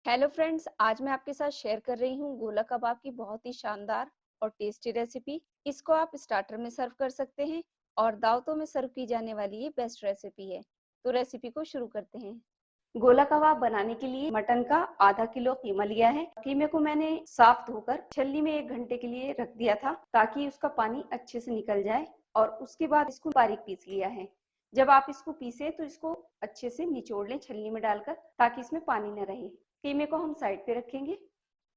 Hello friends, आज मैं आपके साथ शेयर कर रही हूँ गोला कबाब की बहुत ही शानदार और टेस्टी रेसिपी। इसको आप स्टार्टर में सर्व कर सकते हैं और दावतों में सर्व की जाने वाली ये बेस्ट रेसिपी है। तो रेसिपी को शुरू करते हैं। गोला कबाब बनाने के लिए मटन का आधा किलो कीमा लिया है। कीमे को मैंने साफ धोकर छलनी में 1 घंटे के लिए रख दिया था ताकि उसका पानी अच्छे से निकल जाए और उसके बाद इसको बारीक पीस लिया है। जब आप इसको पीसे तो इसको अच्छे से निचोड़ लें छलनी में डालकर ताकि इसमें पानी न रहे। कीमे को हम साइड पे रखेंगे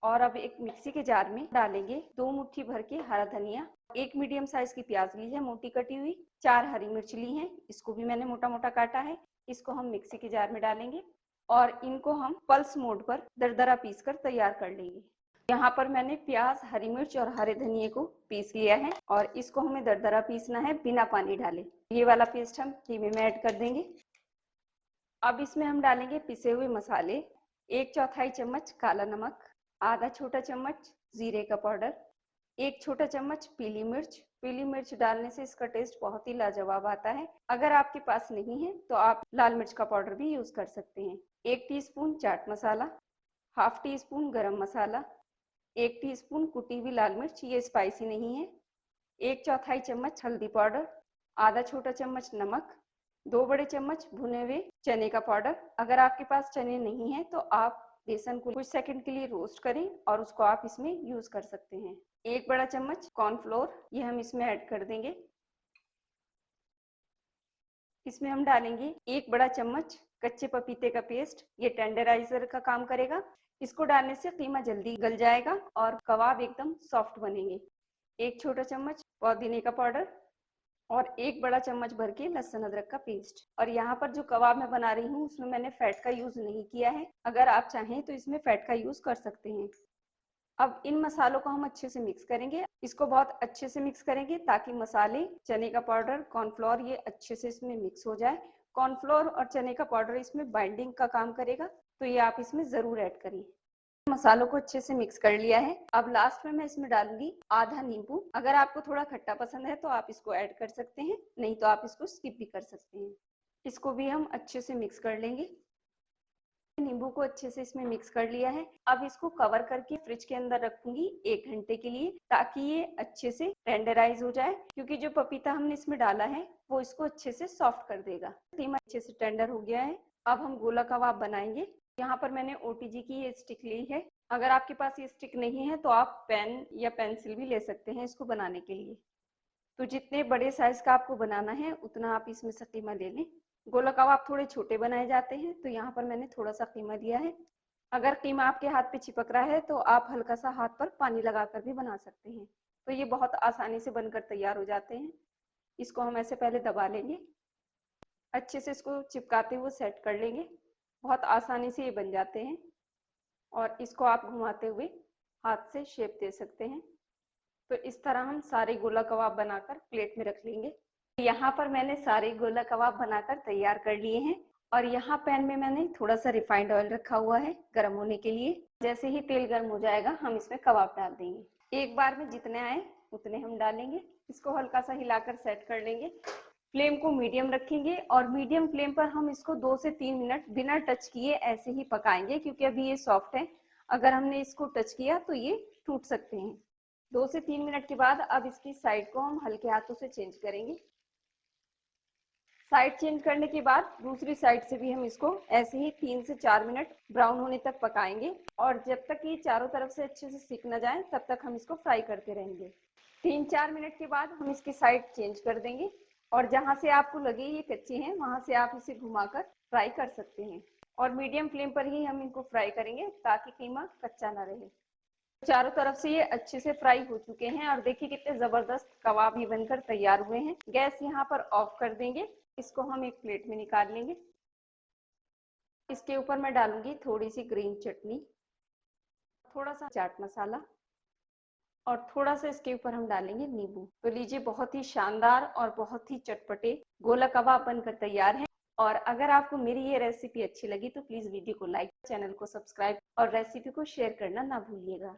और अब एक मिक्सी के जार में डालेंगे 2 मुट्ठी भर के हरा धनिया, 1 मीडियम साइज की प्याज ली है मोटी कटी हुई, 4 हरी मिर्च ली हैं, इसको भी मैंने मोटा मोटा काटा है। इसको हम मिक्सी के जार में डालेंगे और इनको हम पल्स मोड पर दरदरा पीस कर तैयार कर लेंगे। यहाँ पर मैंने प्याज, हरी मिर्च और हरे धनिए को पीस लिया है और इसको हमें दरदरा पीसना है बिना पानी डाले। ये वाला पेस्ट हम कीमे में ऐड कर देंगे। अब इसमें हम डालेंगे पिसे हुए मसाले, 1/4 चम्मच काला नमक, आधा छोटा चम्मच जीरे का पाउडर, 1 छोटा चम्मच पीली मिर्च। पीली मिर्च डालने से इसका टेस्ट बहुत ही लाजवाब आता है। अगर आपके पास नहीं है तो आप लाल मिर्च का पाउडर भी यूज कर सकते हैं। 1 teaspoon chaat masala, half tea spoon गरम मसाला, 1 टीस्पून कुटी हुई लाल मिर्च, ये स्पाइसी नहीं है, 1/4 चम्मच हल्दी पाउडर, आधा छोटा चम्मच नमक, 2 बड़े चम्मच भुने हुए चने का पाउडर। अगर आपके पास चने नहीं है तो आप बेसन को कुछ सेकंड के लिए रोस्ट करें और उसको आप इसमें यूज कर सकते हैं। 1 बड़ा चम्मच कॉर्नफ्लोर, ये हम इसमें ऐड कर देंगे। इसमें हम डालेंगे 1 बड़ा चम्मच कच्चे पपीते का पेस्ट, ये टेंडराइजर का काम करेगा। इसको डालने से कीमा जल्दी गल जाएगा और कबाब एकदम सॉफ्ट बनेंगे। 1 छोटा चम्मच पुदीने का पाउडर और 1 बड़ा चम्मच भर के लहसुन अदरक का पेस्ट। और यहाँ पर जो कबाब मैं बना रही हूँ उसमें मैंने फैट का यूज नहीं किया है। अगर आप चाहें तो इसमें फैट का यूज कर सकते हैं। अब इन मसालों को हम अच्छे से मिक्स करेंगे। इसको बहुत अच्छे से मिक्स करेंगे ताकि मसाले, चने का पाउडर, कॉर्नफ्लोर ये अच्छे से इसमें मिक्स हो जाए। कॉर्नफ्लोर और चने का पाउडर इसमें बाइंडिंग का काम करेगा, तो ये आप इसमें जरूर ऐड करिए। मसालों को अच्छे से मिक्स कर लिया है। अब लास्ट में मैं इसमें डालूंगी आधा नींबू। अगर आपको थोड़ा खट्टा पसंद है तो आप इसको ऐड कर सकते हैं, नहीं तो आप इसको स्किप भी कर सकते हैं। इसको भी हम अच्छे से मिक्स कर लेंगे। नींबू को अच्छे से इसमें मिक्स कर लिया है। अब इसको कवर करके फ्रिज के अंदर रखूंगी 1 घंटे के लिए ताकि ये अच्छे से टेंडराइज हो जाए, क्योंकि जो पपीता हमने इसमें डाला है वो इसको अच्छे से सॉफ्ट कर देगा। कीमा अच्छे से टेंडर हो गया है। अब हम गोला कबाब बनाएंगे। यहाँ पर मैंने ओटीजी की ये स्टिक ली है। अगर आपके पास ये स्टिक नहीं है तो आप पेन या पेंसिल भी ले सकते हैं इसको बनाने के लिए। तो जितने बड़े साइज का आपको बनाना है उतना आप इसमें से कीमा ले लें। गोला कबाब थोड़े छोटे बनाए जाते हैं तो यहाँ पर मैंने थोड़ा सा कीमा लिया है। अगर कीमा आपके हाथ पे चिपक रहा है तो आप हल्का सा हाथ पर पानी लगाकर भी बना सकते हैं। तो ये बहुत आसानी से बनकर तैयार हो जाते हैं। इसको हम ऐसे पहले दबा लेंगे, अच्छे से इसको चिपकाते हुए सेट कर लेंगे। बहुत आसानी से ये बन जाते हैं और इसको आप घुमाते हुए हाथ से शेप दे सकते हैं। तो इस तरह हम सारे गोला कबाब बनाकर प्लेट में रख लेंगे। यहाँ पर मैंने सारे गोला कबाब बनाकर तैयार कर लिए हैं और यहाँ पैन में मैंने थोड़ा सा रिफाइंड ऑयल रखा हुआ है गर्म होने के लिए। जैसे ही तेल गर्म हो जाएगा हम इसमें कबाब डाल देंगे। एक बार में जितने आए उतने हम डालेंगे। इसको हल्का सा हिलाकर सेट कर लेंगे। फ्लेम को मीडियम रखेंगे और मीडियम फ्लेम पर हम इसको 2 से 3 मिनट बिना टच किए ऐसे ही पकाएंगे, क्योंकि अभी ये सॉफ्ट है। अगर हमने इसको टच किया तो ये टूट सकते हैं। 2 से 3 मिनट के बाद अब इसकी साइड को हम हल्के हाथों से चेंज करेंगे। साइड चेंज करने के बाद दूसरी साइड से भी हम इसको ऐसे ही 3 से 4 मिनट ब्राउन होने तक पकाएंगे और जब तक ये चारों तरफ से अच्छे से सिक न जाए तब तक हम इसको फ्राई करते रहेंगे। 3-4 मिनट के बाद हम इसकी साइड चेंज कर देंगे और जहां से आपको लगे ये कच्चे हैं वहां से आप इसे घुमाकर फ्राई कर सकते हैं। और मीडियम फ्लेम पर ही हम इनको फ्राई करेंगे ताकि कीमा कच्चा ना रहे। चारों तरफ से ये अच्छे से फ्राई हो चुके हैं और देखिए कितने जबरदस्त कबाब भी बनकर तैयार हुए हैं। गैस यहाँ पर ऑफ कर देंगे। इसको हम एक प्लेट में निकाल लेंगे। इसके ऊपर मैं डालूंगी थोड़ी सी ग्रीन चटनी, थोड़ा सा चाट मसाला और थोड़ा सा इसके ऊपर हम डालेंगे नींबू। तो लीजिए, बहुत ही शानदार और बहुत ही चटपटे गोला कबाब बनकर तैयार है। और अगर आपको मेरी ये रेसिपी अच्छी लगी तो प्लीज वीडियो को लाइक, चैनल को सब्सक्राइब और रेसिपी को शेयर करना ना भूलिएगा।